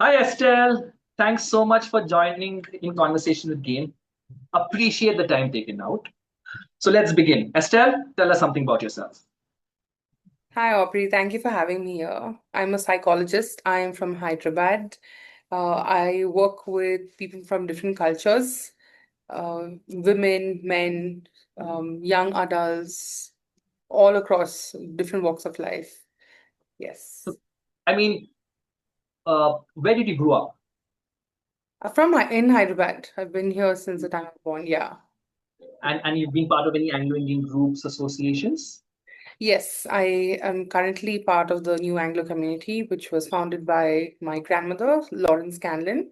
Hi, Estelle. Thanks so much for joining in conversation with Gain. Appreciate the time taken out. So let's begin. Estelle, tell us something about yourself. Hi, Aubrey. Thank you for having me here. I'm a psychologist. I am from Hyderabad. I work with people from different cultures, women, men, young adults, all across different walks of life. So, Yes. I mean, where did you grow up? In Hyderabad. I've been here since the time I was born. Yeah. And you've been part of any Anglo-Indian groups, associations? Yes, I am currently part of the new Anglo community, which was founded by my grandmother, Lawrence Scanlon.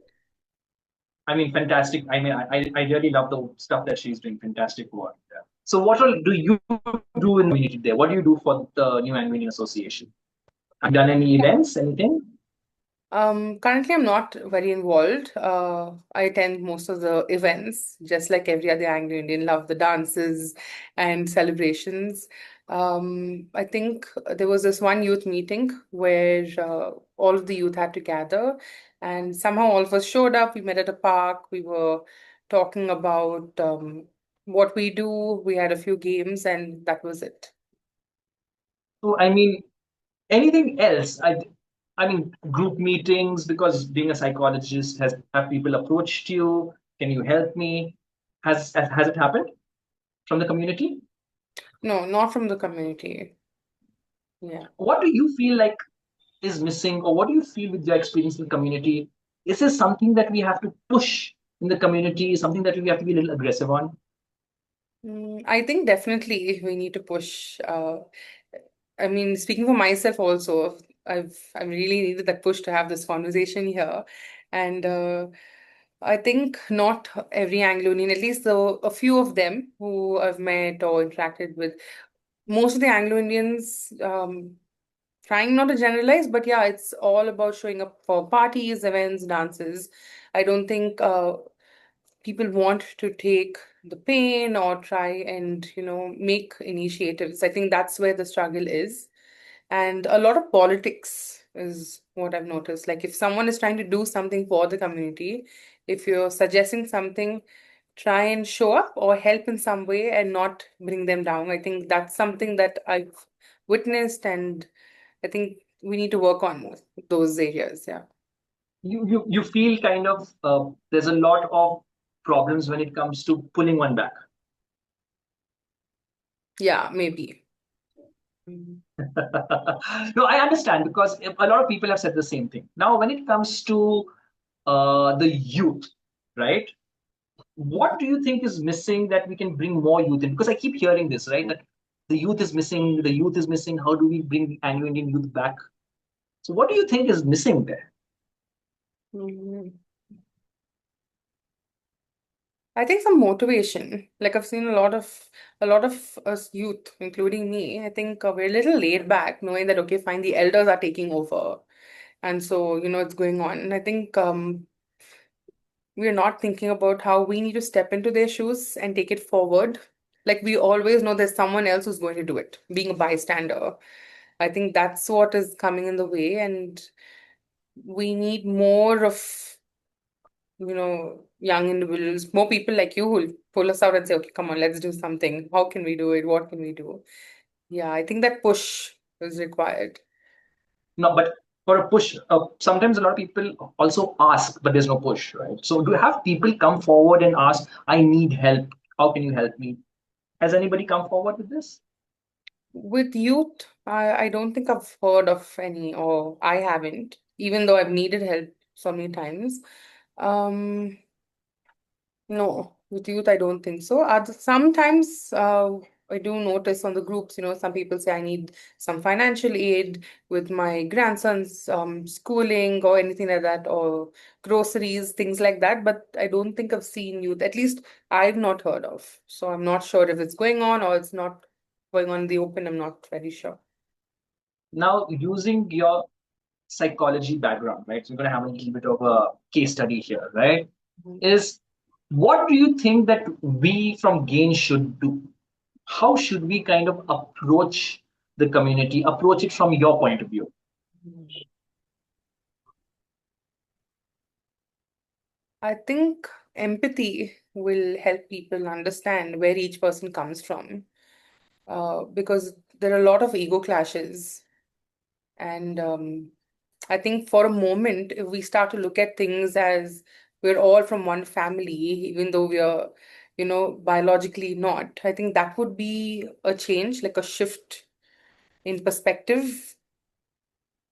I mean, fantastic. I really love the stuff that she's doing. Fantastic work there. So what all do you do in the community there? What do you do for the new Anglo-Indian Association? Have you done any events, anything? Currently, I'm not very involved. I attend most of the events, just like every other Anglo-Indian, love the dances and celebrations. I think there was this one youth meeting where all of the youth had to gather, and somehow all of us showed up. We met at a park. We were talking about what we do. We had a few games, and that was it. So, I mean, anything else? I mean, group meetings, because being a psychologist, have people approached you? Can you help me? Has it happened from the community? No, not from the community. Yeah. What do you feel like is missing, or what do you feel with your experience in the community? Is this something that we have to push in the community? Something that we have to be a little aggressive on? I think definitely we need to push. I mean, speaking for myself also, I really needed that push to have this conversation here, and I think not every Anglo-Indian, at least a few of them who I've met or interacted with, most of the Anglo-Indians, trying not to generalize, but yeah, it's all about showing up for parties, events, dances. I don't think people want to take the pain or try and make initiatives. I think that's where the struggle is, and a lot of politics is what I've noticed. Like if someone is trying to do something for the community, if you're suggesting something, try and show up or help in some way and not bring them down. I think that's something that I've witnessed, and I think we need to work on those areas. Yeah. You feel kind of there's a lot of problems when it comes to pulling one back. Yeah, maybe. Mhm. No, I understand because a lot of people have said the same thing. Now, when it comes to the youth, right? What do you think is missing that we can bring more youth in? Because I keep hearing this, right? That the youth is missing, the youth is missing. How do we bring the Anglo-Indian youth back? So, what do you think is missing there? Mhm. I think some motivation. Like I've seen a lot of us youth, including me. I think we're a little laid back, knowing that okay, fine, the elders are taking over, and so it's going on. And I think we're not thinking about how we need to step into their shoes and take it forward. Like we always know there's someone else who's going to do it, being a bystander. I think that's what is coming in the way, and we need more of young individuals, more people like you who'll pull us out and say, okay, come on, let's do something. How can we do it? What can we do? Yeah, I think that push is required. No, but for a push, sometimes a lot of people also ask, but there's no push, right? So, do you have people come forward and ask, I need help. How can you help me? Has anybody come forward with this? With youth, I don't think I've heard of any, or I haven't, even though I've needed help so many times. Um, No, with youth, I don't think so. Sometimes I do notice on the groups, some people say I need some financial aid with my grandson's schooling or anything like that, or groceries, things like that. But I don't think I've seen youth, at least I've not heard of. So I'm not sure if it's going on or it's not going on in the open. I'm not very sure. Now, using your psychology background, right? So, we're going to have a little bit of a case study here, right? Mhm. Is what do you think that we from Gain should do? How should we kind of approach the community, approach it from your point of view? I think empathy will help people understand where each person comes from, because there are a lot of ego clashes. And I think for a moment, if we start to look at things as we're all from one family, even though we are, biologically not, I think that would be a change, like a shift in perspective.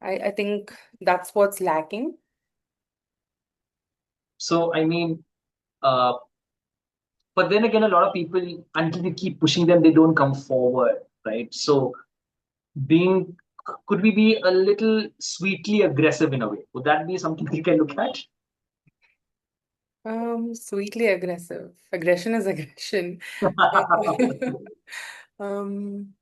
I think that's what's lacking. So I mean, uh, but then again, a lot of people, until we keep pushing them, they don't come forward, right? So being, could we be a little sweetly aggressive in a way? Would that be something we can look at? Sweetly aggressive. Aggression is aggression. Um,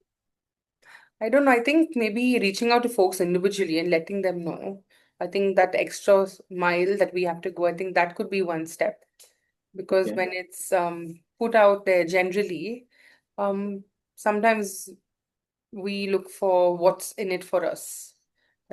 I don't know. I think maybe reaching out to folks individually and letting them know. I think that extra mile that we have to go, I think that could be one step. Because Okay. when it's put out there generally, um, sometimes we look for what's in it for us,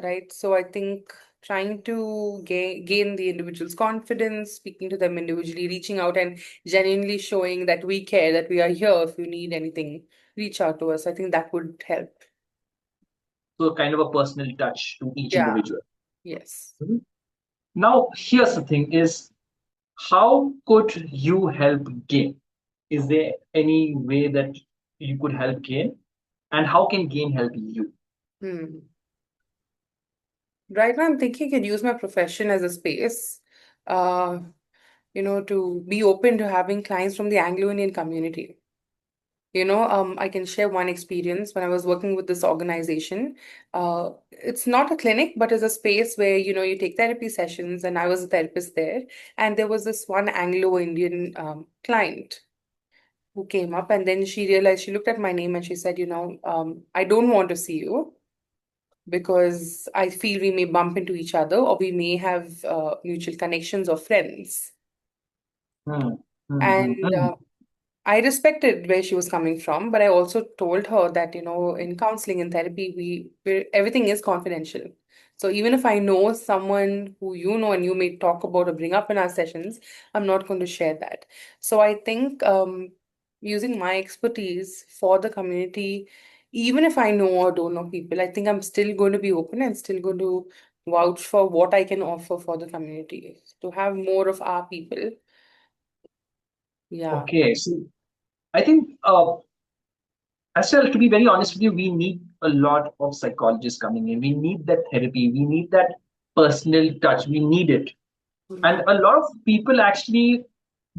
right? So I think trying to gain the individual's confidence, speaking to them individually, reaching out and genuinely showing that we care, that we are here if you need anything, reach out to us. I think that would help. So kind of a personal touch to each Yeah, individual. yes. Mhm. Now, here's the thing: is how could you help gain? Is there any way that you could help gain, and how can gain help you? Hmm. Right now, I'm thinking I could use my profession as a space, uh, to be open to having clients from the Anglo-Indian community. I can share one experience when I was working with this organization. It's not a clinic, but it's a space where, you take therapy sessions, and I was a therapist there. And there was this one Anglo-Indian client who came up, and then she realized, she looked at my name and she said, I don't want to see you because I feel we may bump into each other or we may have mutual connections or friends. Hmm. Hmm, hmm, And hmm. I respected where she was coming from, but I also told her that, in counseling and therapy, everything is confidential. So even if I know someone who you know and you may talk about or bring up in our sessions, I'm not going to share that. So I think using my expertise for the community, even if I know or don't know people, I think I'm still going to be open and still going to vouch for what I can offer for the community to have more of our people. Yeah. Okay, so I think, Estelle, to be very honest with you, we need a lot of psychologists coming in. We need that therapy. We need that personal touch. We need it. And Mhm. a lot of people actually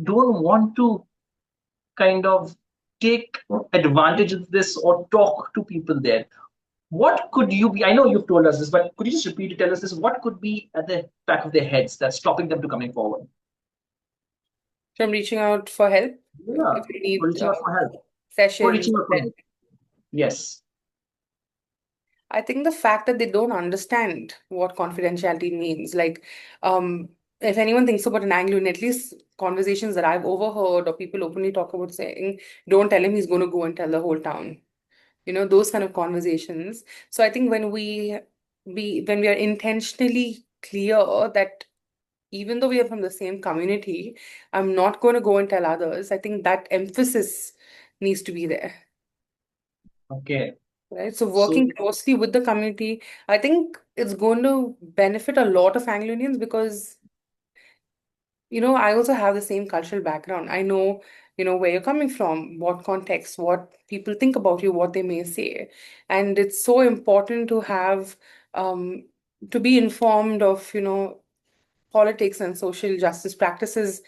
don't want to kind of take advantage of this or talk to people there. What could you be? I know you've told us this, but could you just repeat to tell us this? What could be at the back of their heads that's stopping them to coming forward? From reaching out for help Yeah, if you for need reaching out for help, for sessions. reaching out for help. Yes. I think the fact that they don't understand what confidentiality means, like, if anyone thinks about an Anglo, at least conversations that I've overheard or people openly talk about saying, don't tell him, he's going to go and tell the whole town. Those kind of conversations. So I think when we are intentionally clear that even though we are from the same community, I'm not going to go and tell others. I think that emphasis needs to be there, Okay. right? So So working closely with the community, I think it's going to benefit a lot of Anglo Indians because, I also have the same cultural background. I know, where you're coming from, what context, what people think about you, what they may say. And it's so important to have, um, to be informed of, politics and social justice practices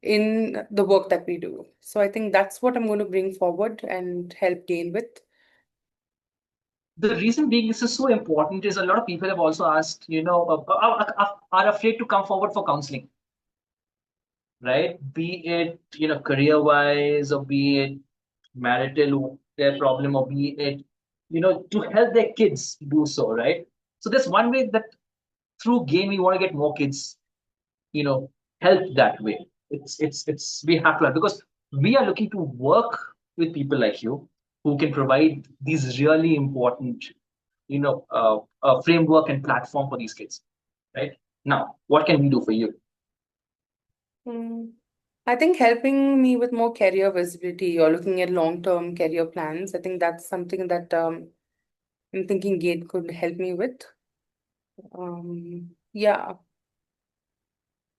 in the work that we do. So I think that's what I'm going to bring forward and help gain with. the reason being this is so important is a lot of people have also asked, are afraid to come forward for counseling, right? Be it, career wise, or be it marital their problem, or be it, to help their kids do so, right? So there's one way that through game we want to get more kids, you know, help that way. It's we have to have, because we are looking to work with people like you who can provide these really important, framework and platform for these kids, right? Now, what can we do for you? Mm. I think helping me with more career visibility or looking at long-term career plans, I think that's something that I'm thinking Gate could help me with. Yeah.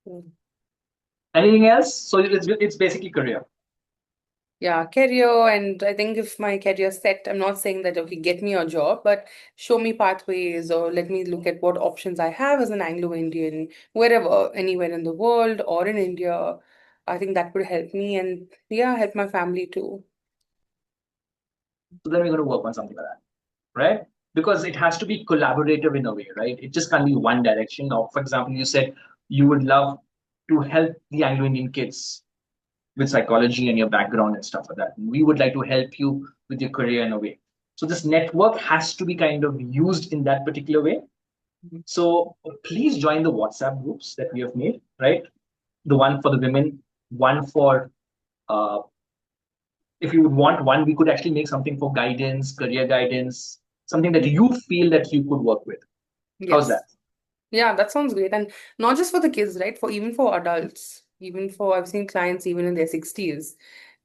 Mm. Anything else? So it's basically career. Yeah, career, and I think if my career set, I'm not saying that okay, get me a job, but show me pathways or let me look at what options I have as an Anglo-Indian, wherever, anywhere in the world or in India. I think that would help me and yeah, help my family too. So then we're going to work on something like that, right? Because it has to be collaborative in a way, right? It just can't be one direction. Now, for example, you said you would love to help the Anglo-Indian kids with psychology and your background and stuff like that. We would like to help you with your career in a way. So this network has to be kind of used in that particular way. Mhm. So please join the WhatsApp groups that we have made, right? The one for the women, one for if you would want one, we could actually make something for guidance, career guidance, something that you feel that you could work with. How's that? Yes. Yeah, that sounds great. And not just for the kids, right? For even for adults, even for I've seen clients even in their 60s,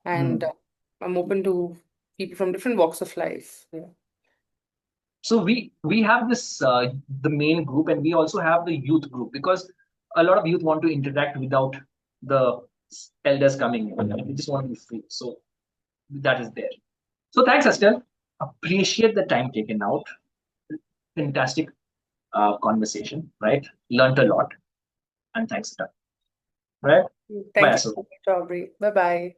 and Hmm. I'm open to people from different walks of life. Yeah. So we have this the main group, and we also have the youth group because a lot of youth want to interact without the elders coming in. They just want to be free. So that is there. So thanks, Estelle. Appreciate the time taken out. Fantastic conversation, right? Learned a lot, and thanks, right? Bye, Thank you Estelle. so much, Aubrey. Bye bye.